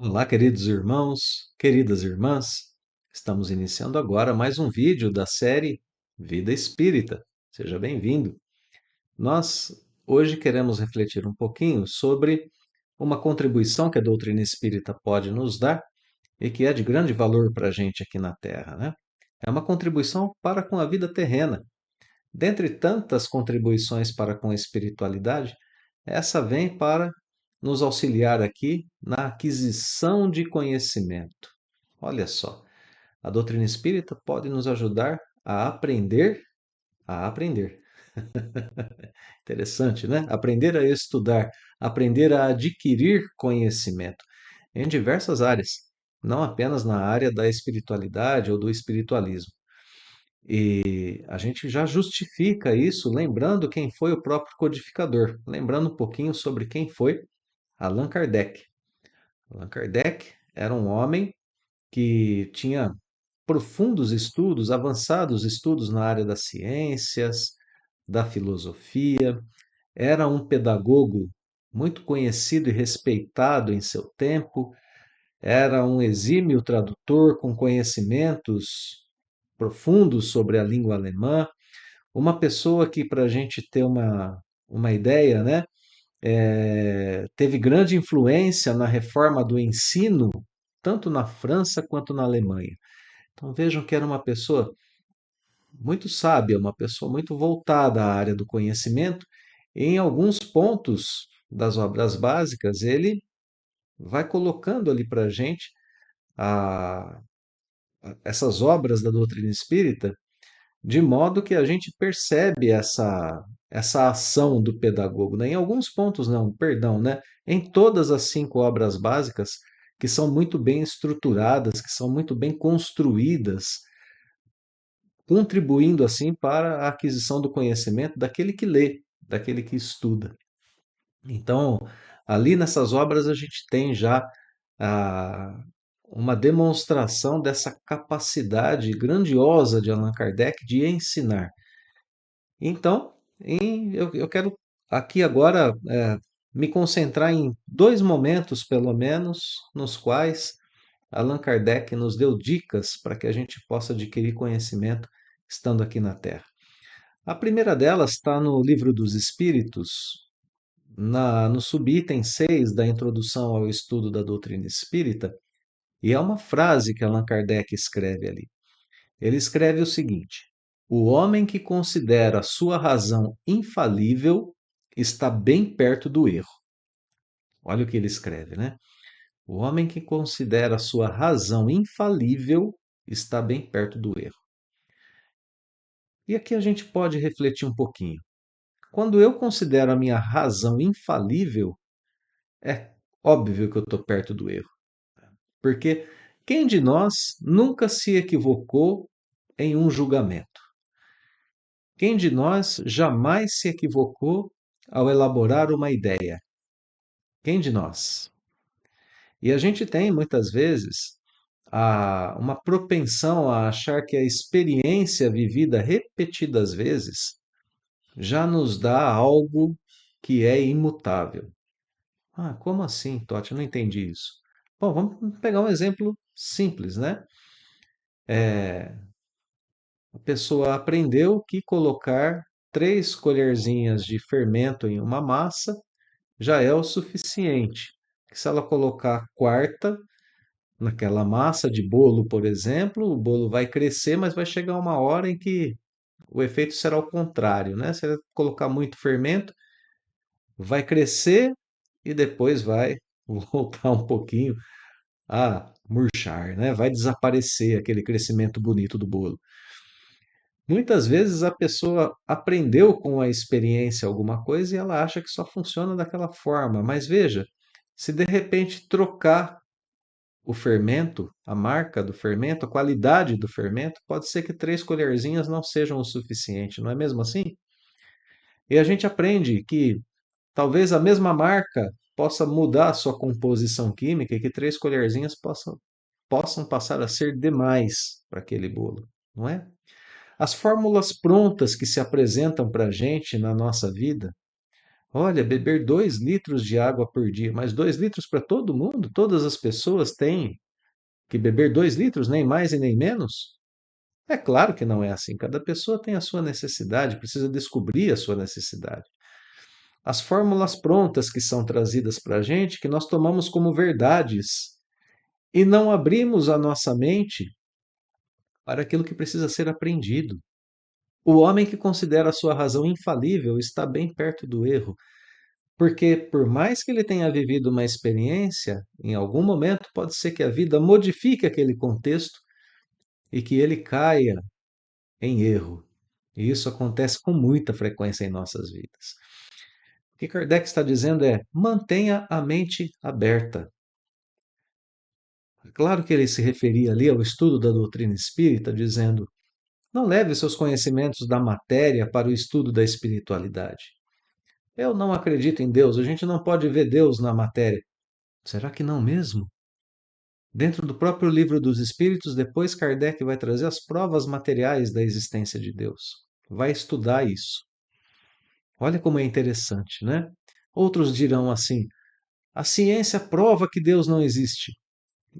Olá, queridos irmãos, queridas irmãs. Estamos iniciando agora mais um vídeo da série Vida Espírita. Seja bem-vindo. Nós hoje queremos refletir um pouquinho sobre uma contribuição que a doutrina espírita pode nos dar e que é de grande valor para a gente aqui na Terra, né? É uma contribuição para com a vida terrena. Dentre tantas contribuições para com a espiritualidade, essa vem para nos auxiliar aqui na aquisição de conhecimento. Olha só, a doutrina espírita pode nos ajudar a aprender. Interessante, né? Aprender a estudar, aprender a adquirir conhecimento em diversas áreas, não apenas na área da espiritualidade ou do espiritualismo. E a gente já justifica isso lembrando quem foi o próprio codificador, lembrando um pouquinho sobre quem foi Allan Kardec. Allan Kardec era um homem que tinha profundos estudos, avançados estudos na área das ciências, da filosofia, era um pedagogo muito conhecido e respeitado em seu tempo, era um exímio tradutor com conhecimentos profundos sobre a língua alemã, uma pessoa que, para a gente ter uma ideia, né, teve grande influência na reforma do ensino, tanto na França quanto na Alemanha. Então vejam que era uma pessoa muito sábia, uma pessoa muito voltada à área do conhecimento. E em alguns pontos das obras básicas, ele vai colocando ali para a gente a- essas obras da doutrina espírita de modo que a gente percebe essa ação do pedagogo, né? Em alguns pontos não, perdão, né? Em todas as cinco obras básicas, que são muito bem estruturadas, que são muito bem construídas, contribuindo assim para a aquisição do conhecimento daquele que lê, daquele que estuda. Então, ali nessas obras a gente tem já ah, uma demonstração dessa capacidade grandiosa de Allan Kardec de ensinar. Então, eu quero aqui agora me concentrar em dois momentos, pelo menos, nos quais Allan Kardec nos deu dicas para que a gente possa adquirir conhecimento estando aqui na Terra. A primeira delas está no Livro dos Espíritos, no subitem 6 da Introdução ao Estudo da Doutrina Espírita, e é uma frase que Allan Kardec escreve ali. Ele escreve o seguinte: o homem que considera sua razão infalível está bem perto do erro. Olha o que ele escreve, né? O homem que considera sua razão infalível está bem perto do erro. E aqui a gente pode refletir um pouquinho. Quando eu considero a minha razão infalível, é óbvio que eu estou perto do erro. Porque quem de nós nunca se equivocou em um julgamento? Quem de nós jamais se equivocou ao elaborar uma ideia? Quem de nós? E a gente tem, muitas vezes, uma propensão a achar que a experiência vivida repetidas vezes já nos dá algo que é imutável. Ah, como assim, Totti? Eu não entendi isso. Bom, vamos pegar um exemplo simples, né? A pessoa aprendeu que colocar 3 colherzinhas de fermento em uma massa já é o suficiente. Que se ela colocar a quarta naquela massa de bolo, por exemplo, o bolo vai crescer, mas vai chegar uma hora em que o efeito será o contrário, né? Se ela colocar muito fermento, vai crescer e depois vai voltar um pouquinho a murchar, né? Vai desaparecer aquele crescimento bonito do bolo. Muitas vezes a pessoa aprendeu com a experiência alguma coisa e ela acha que só funciona daquela forma. Mas veja, se de repente trocar o fermento, a marca do fermento, a qualidade do fermento, pode ser que 3 colherzinhas não sejam o suficiente, não é mesmo assim? E a gente aprende que talvez a mesma marca possa mudar a sua composição química e que 3 colherzinhas possam passar a ser demais para aquele bolo, não é? As fórmulas prontas que se apresentam para a gente na nossa vida, Olha, beber 2 litros de água por dia, mas 2 litros para todo mundo? Todas as pessoas têm que beber 2 litros, nem mais e nem menos? É claro que não é assim. Cada pessoa tem a sua necessidade, precisa descobrir a sua necessidade. As fórmulas prontas que são trazidas para a gente, que nós tomamos como verdades e não abrimos a nossa mente para aquilo que precisa ser aprendido. O homem que considera a sua razão infalível está bem perto do erro, porque por mais que ele tenha vivido uma experiência, em algum momento pode ser que a vida modifique aquele contexto e que ele caia em erro. E isso acontece com muita frequência em nossas vidas. O que Kardec está dizendo é: mantenha a mente aberta. É claro que ele se referia ali ao estudo da doutrina espírita, dizendo: não leve seus conhecimentos da matéria para o estudo da espiritualidade. Eu não acredito em Deus, a gente não pode ver Deus na matéria. Será que não mesmo? Dentro do próprio livro dos Espíritos, depois Kardec vai trazer as provas materiais da existência de Deus. Vai estudar isso. Olha como é interessante, né? Outros dirão assim: a ciência prova que Deus não existe.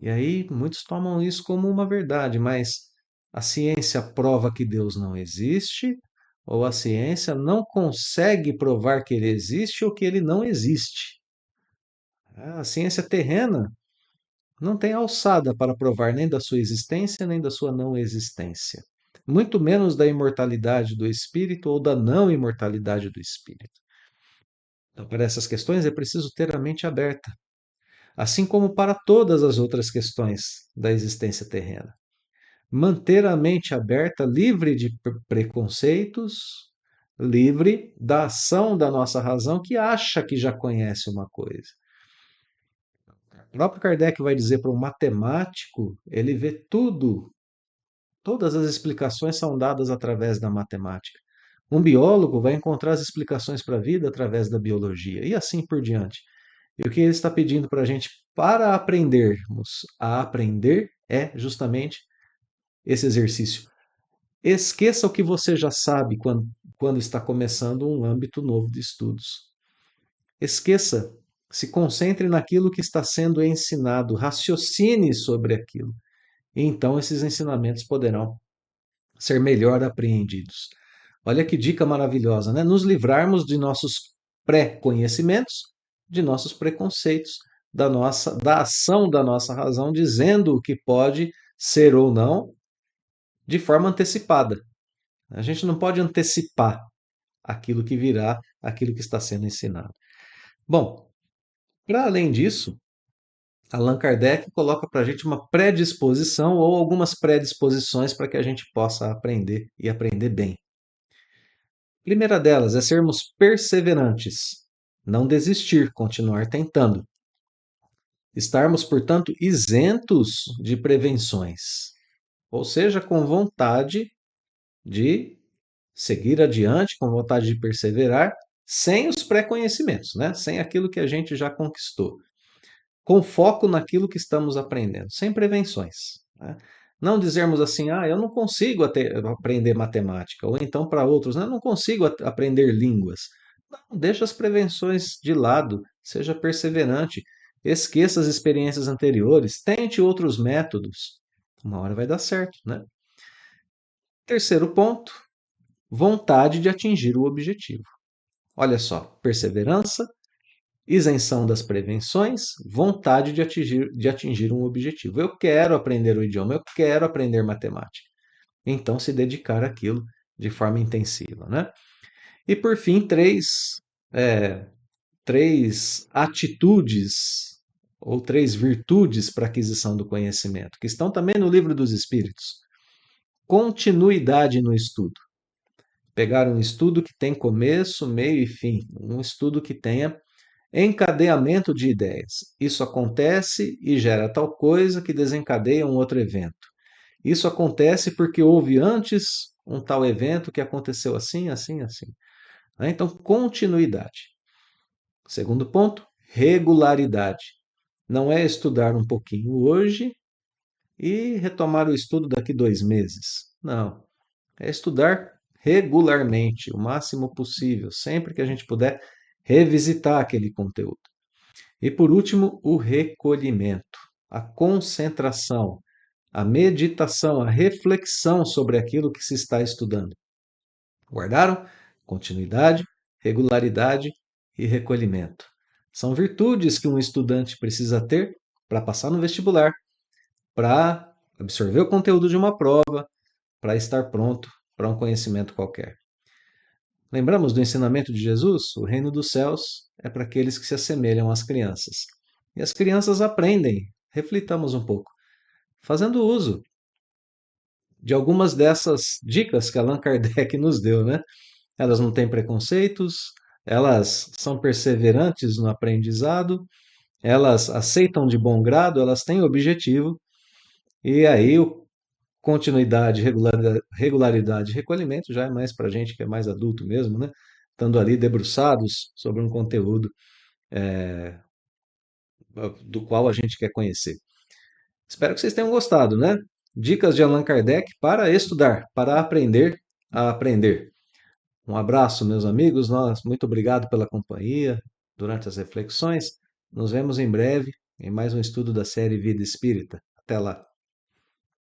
E aí muitos tomam isso como uma verdade, mas a ciência prova que Deus não existe, ou a ciência não consegue provar que ele existe ou que ele não existe. A ciência terrena não tem alçada para provar nem da sua existência nem da sua não existência, muito menos da imortalidade do espírito ou da não imortalidade do espírito. Então, para essas questões é preciso ter a mente aberta, assim como para todas as outras questões da existência terrena. Manter a mente aberta, livre de preconceitos, livre da ação da nossa razão que acha que já conhece uma coisa. O próprio Kardec vai dizer para um matemático, ele vê tudo, todas as explicações são dadas através da matemática. Um biólogo vai encontrar as explicações para a vida através da biologia, e assim por diante. E o que ele está pedindo para a gente para aprendermos a aprender é justamente esse exercício. Esqueça o que você já sabe quando está começando um âmbito novo de estudos. Esqueça, se concentre naquilo que está sendo ensinado, raciocine sobre aquilo. E então esses ensinamentos poderão ser melhor apreendidos. Olha que dica maravilhosa, né? Nos livrarmos de nossos pré-conhecimentos, de nossos preconceitos, da ação da nossa razão, dizendo o que pode ser ou não, de forma antecipada. A gente não pode antecipar aquilo que virá, aquilo que está sendo ensinado. Bom, para além disso, Allan Kardec coloca para a gente uma predisposição ou algumas predisposições para que a gente possa aprender e aprender bem. A primeira delas é sermos perseverantes, não desistir, continuar tentando. Estarmos, portanto, isentos de prevenções, ou seja, com vontade de seguir adiante, com vontade de perseverar, sem os pré-conhecimentos, né? Sem aquilo que a gente já conquistou. Com foco naquilo que estamos aprendendo, sem prevenções, né? Não dizermos assim, eu não consigo aprender matemática, ou então para outros, eu não consigo aprender línguas. Não, deixa as prevenções de lado, seja perseverante, esqueça as experiências anteriores, tente outros métodos. Uma hora vai dar certo, né? Terceiro ponto, vontade de atingir o objetivo. Olha só, perseverança, isenção das prevenções, vontade de atingir um objetivo. Eu quero aprender o idioma, eu quero aprender matemática. Então, se dedicar àquilo de forma intensiva, né? E, por fim, três atitudes ou três virtudes para aquisição do conhecimento, que estão também no Livro dos Espíritos. Continuidade no estudo. Pegar um estudo que tem começo, meio e fim, um estudo que tenha encadeamento de ideias. Isso acontece e gera tal coisa que desencadeia um outro evento. Isso acontece porque houve antes um tal evento que aconteceu assim, assim, assim. Então, continuidade. Segundo ponto, regularidade. Não é estudar um pouquinho hoje e retomar o estudo daqui 2 meses. Não. É estudar regularmente, o máximo possível, sempre que a gente puder revisitar aquele conteúdo. E por último, o recolhimento, a concentração, a meditação, a reflexão sobre aquilo que se está estudando. Guardaram? Continuidade, regularidade e recolhimento. São virtudes que um estudante precisa ter para passar no vestibular, para absorver o conteúdo de uma prova, para estar pronto para um conhecimento qualquer. Lembramos do ensinamento de Jesus? O reino dos céus é para aqueles que se assemelham às crianças. E as crianças aprendem, reflitamos um pouco, fazendo uso de algumas dessas dicas que Allan Kardec nos deu, né? Elas não têm preconceitos, elas são perseverantes no aprendizado, elas aceitam de bom grado, elas têm objetivo, e aí continuidade, regularidade e recolhimento já é mais para gente que é mais adulto mesmo, né? Estando ali debruçados sobre um conteúdo do qual a gente quer conhecer. Espero que vocês tenham gostado, né? Dicas de Allan Kardec para estudar, para aprender a aprender. Um abraço, meus amigos. Muito obrigado pela companhia durante as reflexões. Nos vemos em breve em mais um estudo da série Vida Espírita. Até lá.